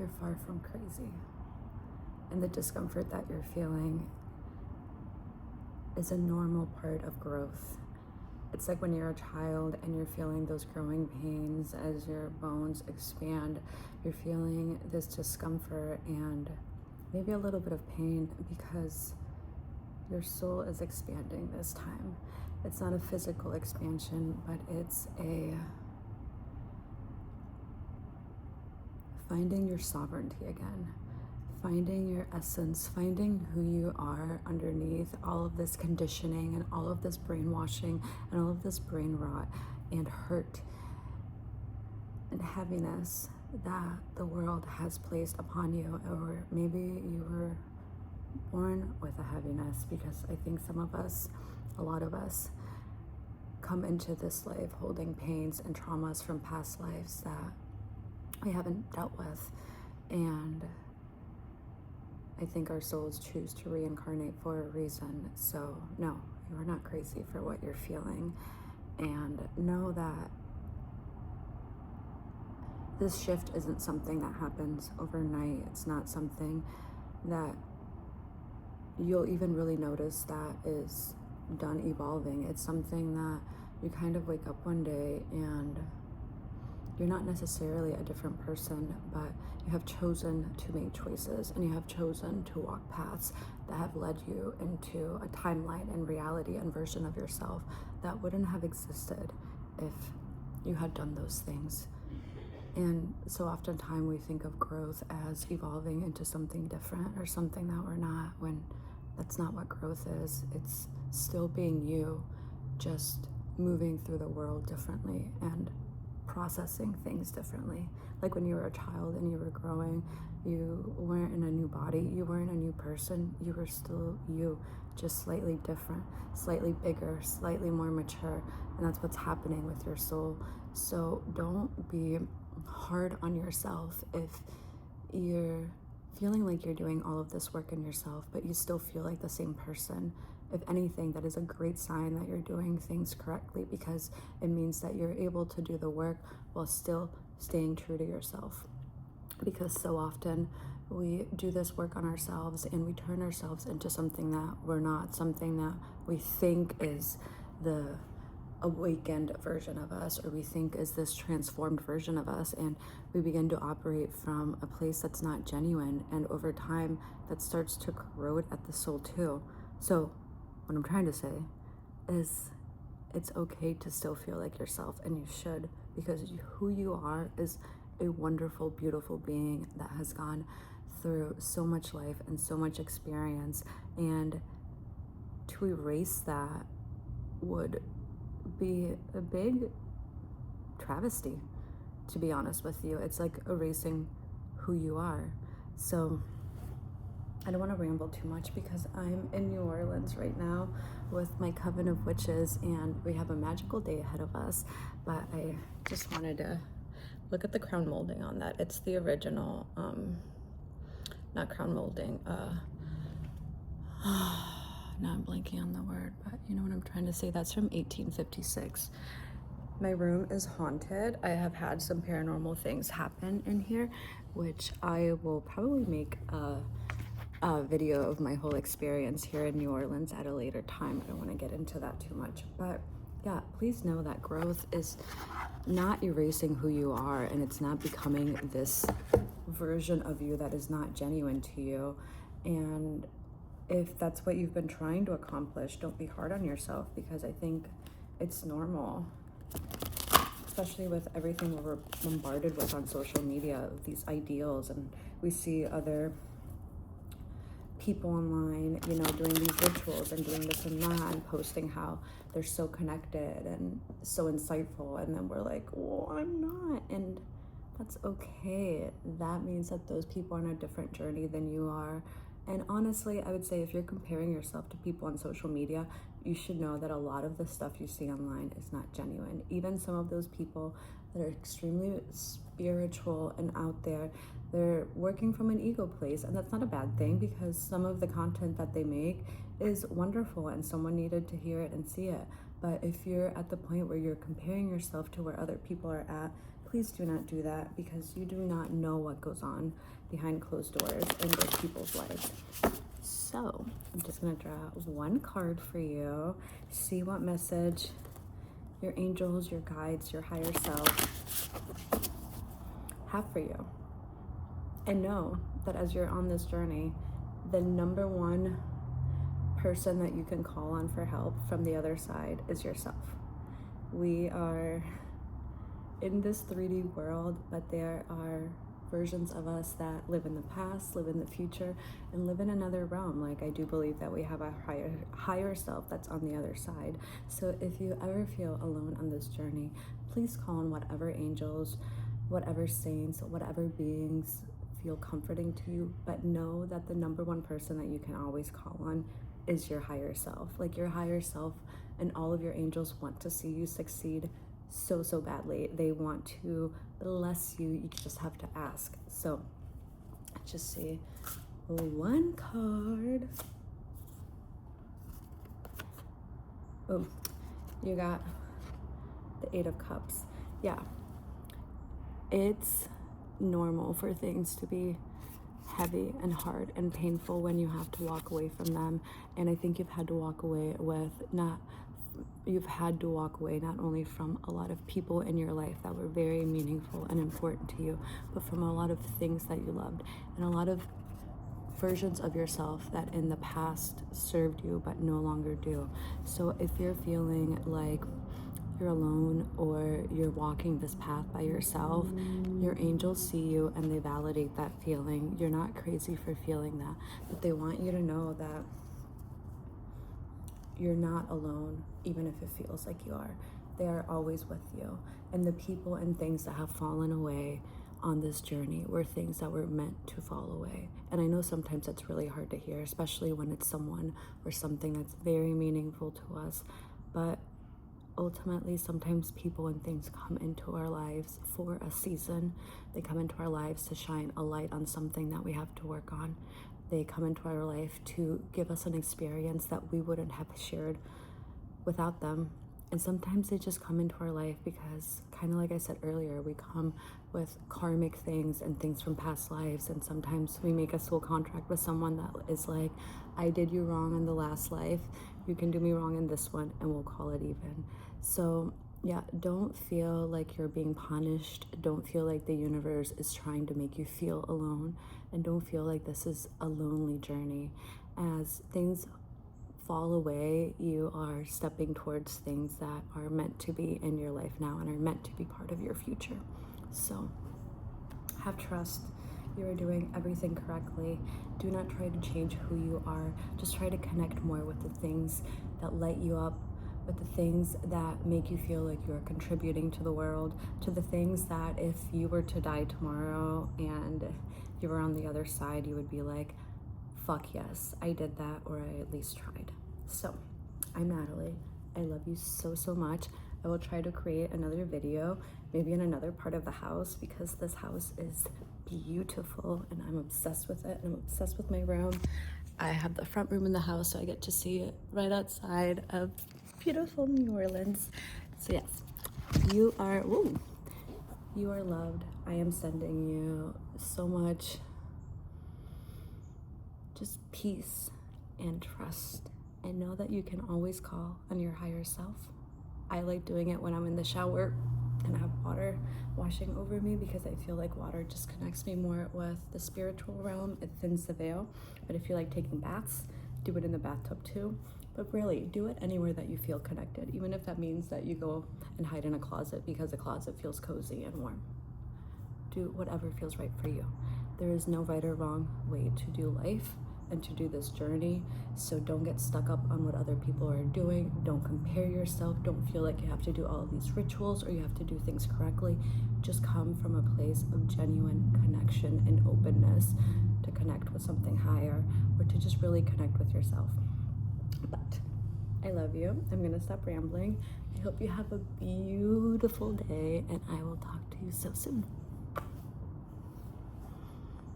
you're far from crazy. And the discomfort that you're feeling is a normal part of growth. It's like when you're a child and you're feeling those growing pains as your bones expand, you're feeling this discomfort and maybe a little bit of pain because your soul is expanding this time. It's not a physical expansion, but it's a finding your sovereignty again, finding your essence, finding who you are underneath all of this conditioning and all of this brainwashing and all of this brain rot and hurt and heaviness that the world has placed upon you. Or maybe you were born with a heaviness, because I think some of us, a lot of us, come into this life holding pains and traumas from past lives that we haven't dealt with. And I think our souls choose to reincarnate for a reason. So no, you are not crazy for what you're feeling. And know that this shift isn't something that happens overnight. It's not something that you'll even really notice that is done evolving. It's something that you kind of wake up one day and you're not necessarily a different person, but you have chosen to make choices and you have chosen to walk paths that have led you into a timeline and reality and version of yourself that wouldn't have existed if you had done those things. And so oftentimes we think of growth as evolving into something different or something that we're not, when that's not what growth is. It's still being you, just moving through the world differently and processing things differently. Like when you were a child and you were growing, you weren't in a new body, you weren't a new person, you were still you, just slightly different, slightly bigger, slightly more mature. And that's what's happening with your soul. So don't be hard on yourself if you're feeling like you're doing all of this work in yourself, but you still feel like the same person. If anything, that is a great sign that you're doing things correctly, because it means that you're able to do the work while still staying true to yourself. Because so often we do this work on ourselves and we turn ourselves into something that we're not, something that we think is the awakened version of us, or we think is this transformed version of us, and we begin to operate from a place that's not genuine, and over time that starts to corrode at the soul too. So what I'm trying to say is it's okay to still feel like yourself, and you should, because who you are is a wonderful, beautiful being that has gone through so much life and so much experience, and to erase that would be a big travesty, to be honest with you. It's like erasing who you are. So I don't want to ramble too much because I'm in New Orleans right now with my coven of witches, and we have a magical day ahead of us. But I just wanted to look at the crown molding on that. It's the original, not crown molding, now I'm blanking on the word, but you know what I'm trying to say. That's from 1856. My room is haunted. I have had some paranormal things happen in here, which I will probably make a video of my whole experience here in New Orleans at a later time. I don't want to get into that too much, but yeah, please know that growth is not erasing who you are, and it's not becoming this version of you that is not genuine to you. And if that's what you've been trying to accomplish, don't be hard on yourself, because I think it's normal, especially with everything we're bombarded with on social media, these ideals, and we see other people online, you know, doing these rituals and doing this and that and posting how they're so connected and so insightful, and then we're like, oh, I'm not. And that's okay. That means that those people are on a different journey than you are. And honestly, I would say if you're comparing yourself to people on social media, you should know that a lot of the stuff you see online is not genuine. Even some of those people that are extremely spiritual and out there, they're working from an ego place. And that's not a bad thing, because some of the content that they make is wonderful and someone needed to hear it and see it. But if you're at the point where you're comparing yourself to where other people are at, please do not do that, because you do not know what goes on behind closed doors in those people's lives. So I'm just gonna draw one card for you, see what message your angels, your guides, your higher self have for you. And know that as you're on this journey, the number one person that you can call on for help from the other side is yourself. We are in this 3D world, but there are versions of us that live in the past, live in the future, and live in another realm. Like, I do believe that we have a higher self that's on the other side. So if you ever feel alone on this journey, please call on whatever angels, whatever saints, whatever beings feel comforting to you, but know that the number one person that you can always call on is your higher self. Like, your higher self and all of your angels want to see you succeed so badly. They want to bless you. You just have to ask. So just see one card. Oh, you got the 8 of Cups. Yeah, it's normal for things to be heavy and hard and painful when you have to walk away from them. And I think you've had to walk away not only from a lot of people in your life that were very meaningful and important to you, but from a lot of things that you loved, and a lot of versions of yourself that in the past served you but no longer do. So if you're feeling like you're alone or you're walking this path by yourself, your angels see you and they validate that feeling. You're not crazy for feeling that, but they want you to know that you're not alone, even if it feels like you are. They are always with you. And the people and things that have fallen away on this journey were things that were meant to fall away. And I know sometimes that's really hard to hear, especially when it's someone or something that's very meaningful to us. But ultimately, sometimes people and things come into our lives for a season. They come into our lives to shine a light on something that we have to work on. They come into our life to give us an experience that we wouldn't have shared without them. And sometimes they just come into our life because, kind of like I said earlier, we come with karmic things and things from past lives. And sometimes we make a soul contract with someone that is like, I did you wrong in the last life, you can do me wrong in this one, and we'll call it even. So yeah, don't feel like you're being punished. Don't feel like the universe is trying to make you feel alone. And don't feel like this is a lonely journey. As things fall away, you are stepping towards things that are meant to be in your life now and are meant to be part of your future. So have trust. You are doing everything correctly. Do not try to change who you are. Just try to connect more with the things that light you up, with the things that make you feel like you're contributing to the world, to the things that if you were to die tomorrow and you were on the other side, you would be like, fuck yes, I did that, or I at least tried. So I'm Natalie. I love you so much. I will try to create another video, maybe in another part of the house, because this house is beautiful and I'm obsessed with it, and I'm obsessed with my room. I have the front room in the house, so I get to see it right outside of beautiful New Orleans. So yes, you are loved. I am sending you so much just peace and trust, and know that you can always call on your higher self. I like doing it when I'm in the shower and I have water washing over me, because I feel like water just connects me more with the spiritual realm. It thins the veil. But if you like taking baths, do it in the bathtub too. But really, do it anywhere that you feel connected, even if that means that you go and hide in a closet because a closet feels cozy and warm. Do whatever feels right for you. There is no right or wrong way to do life and to do this journey. So don't get stuck up on what other people are doing. Don't compare yourself. Don't feel like you have to do all of these rituals or you have to do things correctly. Just come from a place of genuine connection and openness to connect with something higher, or to just really connect with yourself. But I love you. I'm gonna stop rambling. I hope you have a beautiful day, and I will talk to you so soon.